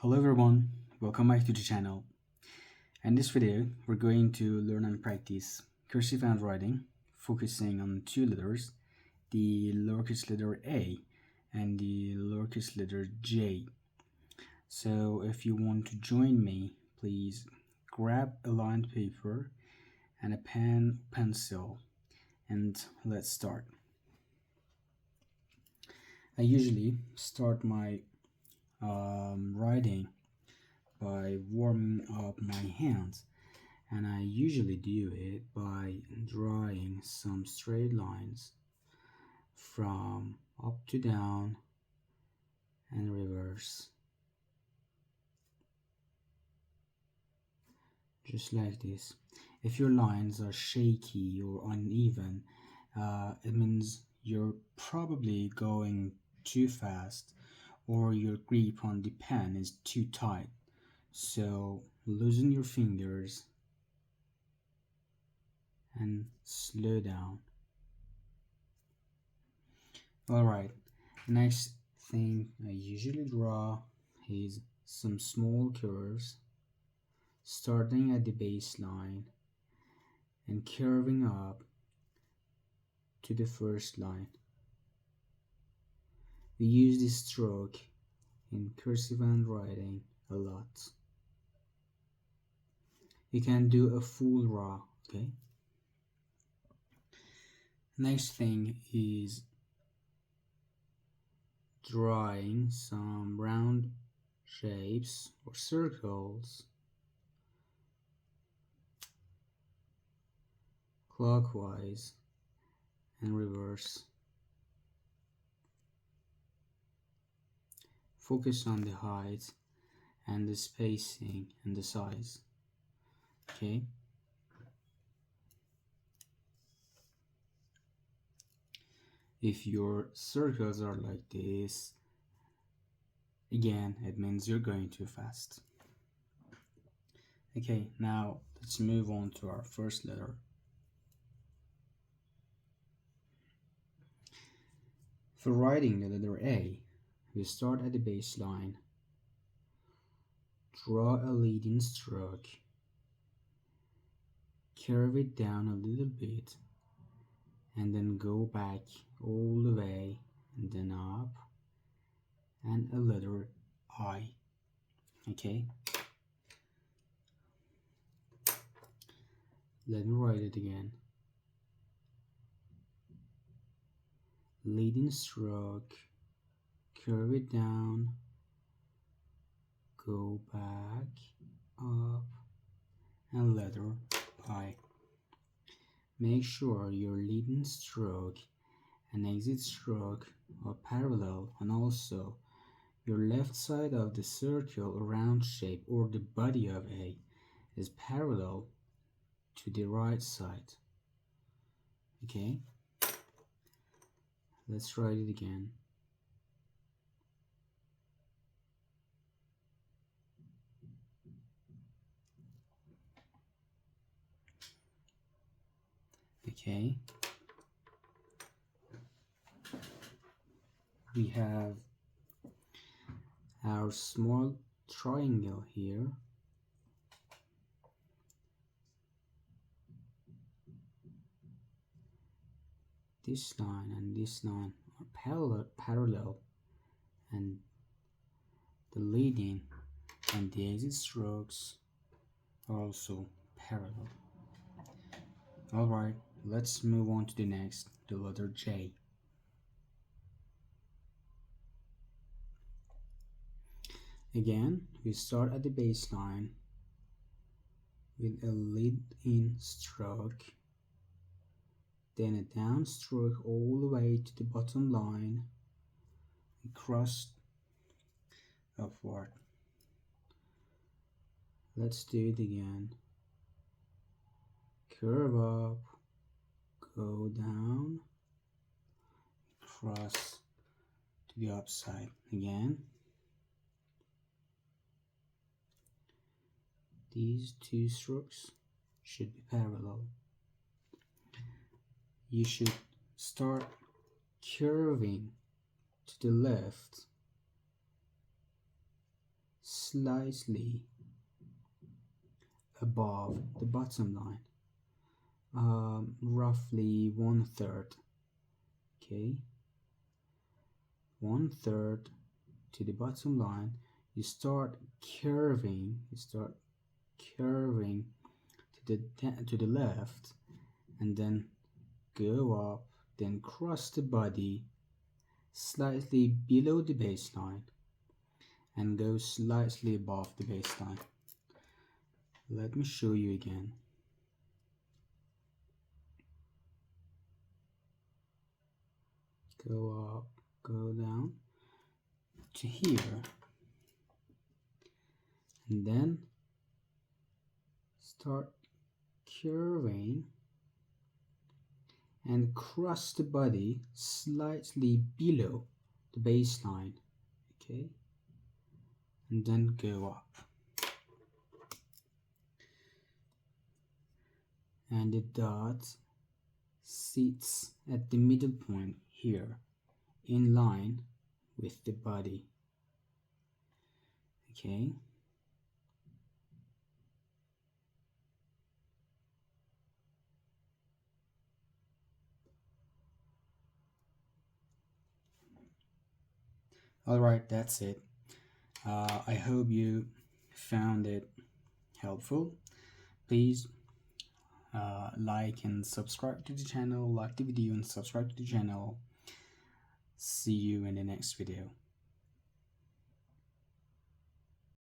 Hello everyone, welcome back to the channel. In this video, we're going to learn and practice cursive handwriting, focusing on two letters, the lowercase letter A and the lowercase letter J. So if you want to join me, please grab a lined paper and a pen, pencil, and let's start. I usually start my writing by warming up my hands, and I usually do it by drawing some straight lines from up to down and reverse, just like this. If your lines are shaky or uneven, it means you're probably going too fast or your grip on the pen is too tight. So loosen your fingers and slow down. Alright, next thing I usually draw is some small curves starting at the baseline and curving up to the first line. We use this stroke in cursive handwriting a lot. You can do a full raw, okay? Next thing is drawing some round shapes or circles clockwise and reverse. Focus on the height and the spacing and the size, okay? If your circles are like this, again, it means you're going too fast. Okay, now let's move on to our first letter. For writing the letter A, we start at the baseline, draw a leading stroke, curve it down a little bit, and then go back all the way and then up, and a letter I. Okay, let me write it again. Leading stroke, curve it down, go back, up, and letter I. Make sure your leading stroke and exit stroke are parallel, and also your left side of the circle or round shape or the body of A is parallel to the right side. Okay, let's write it again. Okay, we have our small triangle here. This line and this line are parallel, and the leading and the exit strokes are also parallel. Alright, let's move on to the next, the letter J. Again, we start at the baseline with a lead-in stroke, then a down stroke all the way to the bottom line, and cross upward. Let's do it again. Curve up, go down, cross to the upside again. These two strokes should be parallel. You should start curving to the left slightly above the bottom line, roughly 1/3. Okay, 1/3 to the bottom line. You start curving. To the left, and then go up, then cross the body slightly below the baseline and go slightly above the baseline. Let me show you again. Go up, go down to here, and then start curving and cross the body slightly below the baseline. Okay, and then go up, and the dot sits at the middle point here, in line with the body. Okay, alright, that's it. I hope you found it helpful. Please like and subscribe to the channel, like the video and subscribe to the channel. See you in the next video.